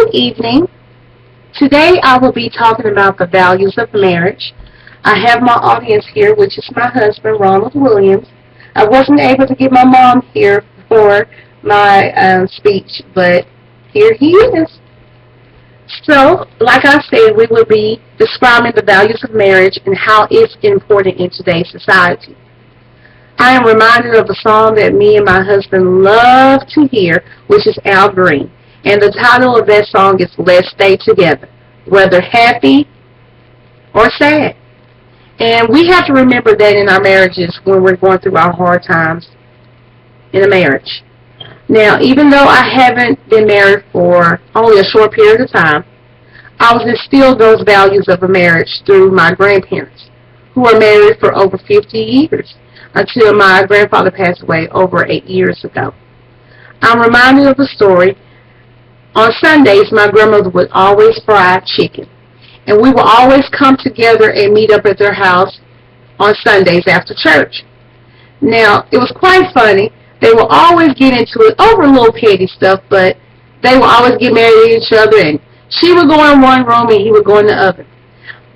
Good evening. Today I will be talking about the values of marriage. I have my audience here, which is my husband, Ronald Williams. I wasn't able to get my mom here for my speech, but here he is. So, like I said, we will be describing the values of marriage and how it's important in today's society. I am reminded of a song that me and my husband love to hear, which is Al Green. And the title of that song is Let's Stay Together, whether happy or sad. And we have to remember that in our marriages when we're going through our hard times in a marriage. Now, even though I haven't been married for only a short period of time, I was instilled those values of a marriage through my grandparents, who were married for over 50 years until my grandfather passed away over 8 years ago. I'm reminded of a story. On Sundays, my grandmother would always fry chicken, and we would always come together and meet up at their house on Sundays after church. Now, it was quite funny. They would always get into it over little petty stuff, but they would always get mad at each other, and she would go in one room and he would go in the other.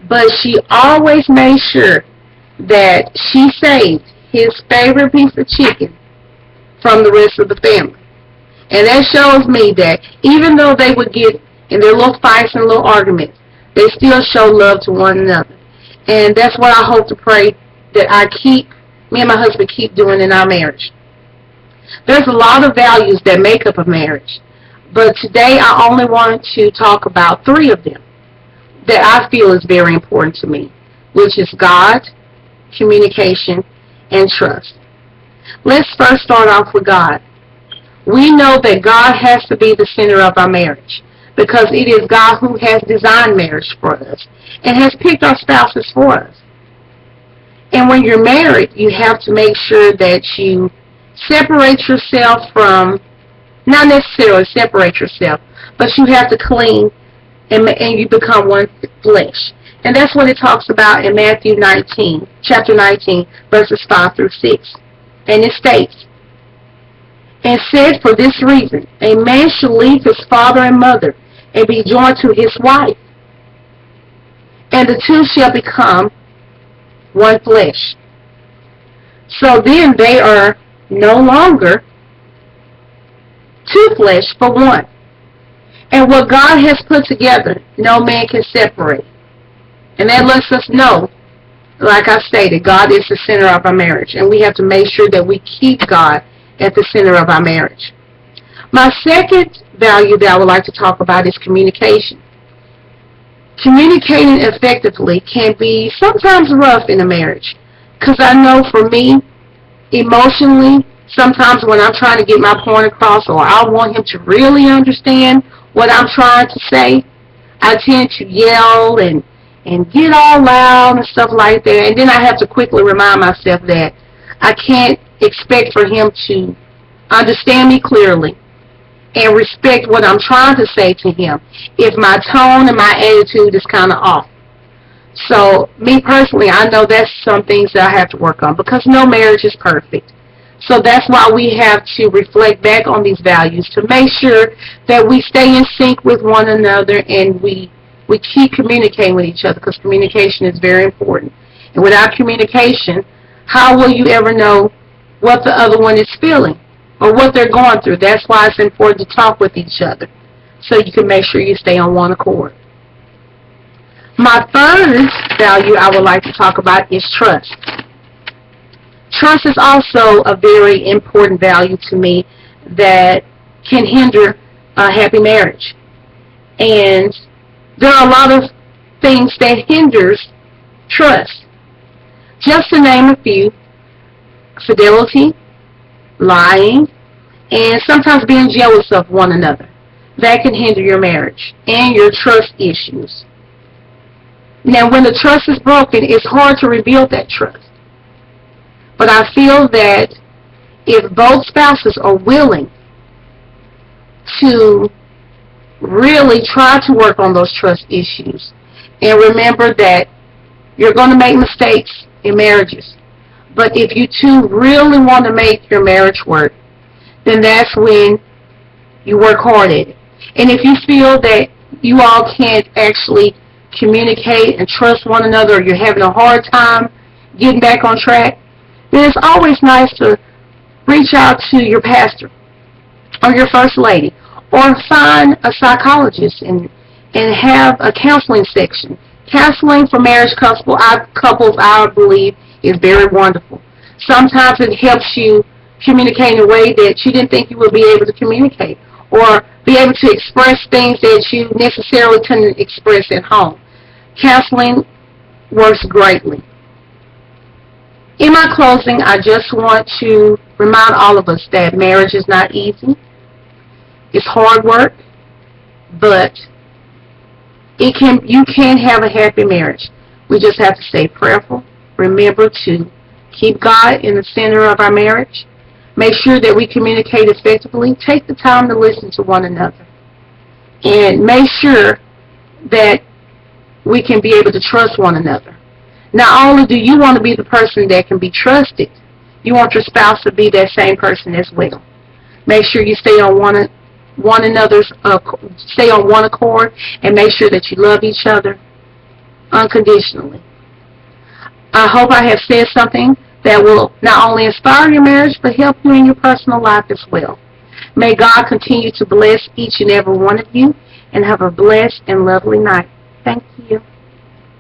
But she always made sure that she saved his favorite piece of chicken from the rest of the family. And that shows me that even though they would get in their little fights and little arguments, they still show love to one another. And that's what I hope to pray that me and my husband keep doing in our marriage. There's a lot of values that make up a marriage, but today I only want to talk about 3 of them that I feel is very important to me, which is God, communication, and trust. Let's first start off with God. We know that God has to be the center of our marriage because it is God who has designed marriage for us and has picked our spouses for us. And when you're married, you have to make sure that you separate yourself from, not necessarily separate yourself, but you have to clean and you become one flesh. And that's what it talks about in Matthew 19, chapter 19, verses 5 through 6. And it states, "And said, for this reason, a man shall leave his father and mother, and be joined to his wife, and the two shall become one flesh. So then they are no longer two flesh, but one. And what God has put together, no man can separate." And that lets us know, like I stated, God is the center of our marriage, and we have to make sure that we keep God at the center of our marriage. My second value that I would like to talk about is communication. Communicating effectively can be sometimes rough in a marriage, because I know for me, emotionally, sometimes when I'm trying to get my point across or I want him to really understand what I'm trying to say, I tend to yell and get all loud and stuff like that, and then I have to quickly remind myself that I can't expect for him to understand me clearly and respect what I'm trying to say to him if my tone and my attitude is kind of off. So, me personally, I know that's some things that I have to work on because no marriage is perfect. So that's why we have to reflect back on these values to make sure that we stay in sync with one another and we keep communicating with each other because communication is very important. And without communication, how will you ever know what the other one is feeling or what they're going through? That's why it's important to talk with each other so you can make sure you stay on one accord. My third value I would like to talk about is trust. Trust is also a very important value to me that can hinder a happy marriage. And there are a lot of things that hinders trust. Just to name a few: fidelity, lying, and sometimes being jealous of one another. That can hinder your marriage and your trust issues. Now, when the trust is broken, it's hard to rebuild that trust. But I feel that if both spouses are willing to really try to work on those trust issues, and remember that you're going to make mistakes in marriages, but if you two really want to make your marriage work, then that's when you work hard at it. And if you feel that you all can't actually communicate and trust one another, or you're having a hard time getting back on track, then it's always nice to reach out to your pastor or your first lady, or find a psychologist and have a counseling section. Counseling for marriage couples, I believe, is very wonderful. Sometimes it helps you communicate in a way that you didn't think you would be able to communicate, or be able to express things that you necessarily couldn't express at home. Counseling works greatly. In my closing, I just want to remind all of us that marriage is not easy. It's hard work, but you can have a happy marriage. We just have to stay prayerful. Remember to keep God in the center of our marriage. Make sure that we communicate effectively. Take the time to listen to one another. And make sure that we can be able to trust one another. Not only do you want to be the person that can be trusted, you want your spouse to be that same person as well. Make sure you stay on one accord, and make sure that you love each other unconditionally. I hope I have said something that will not only inspire your marriage, but help you in your personal life as well. May God continue to bless each and every one of you, and have a blessed and lovely night. Thank you.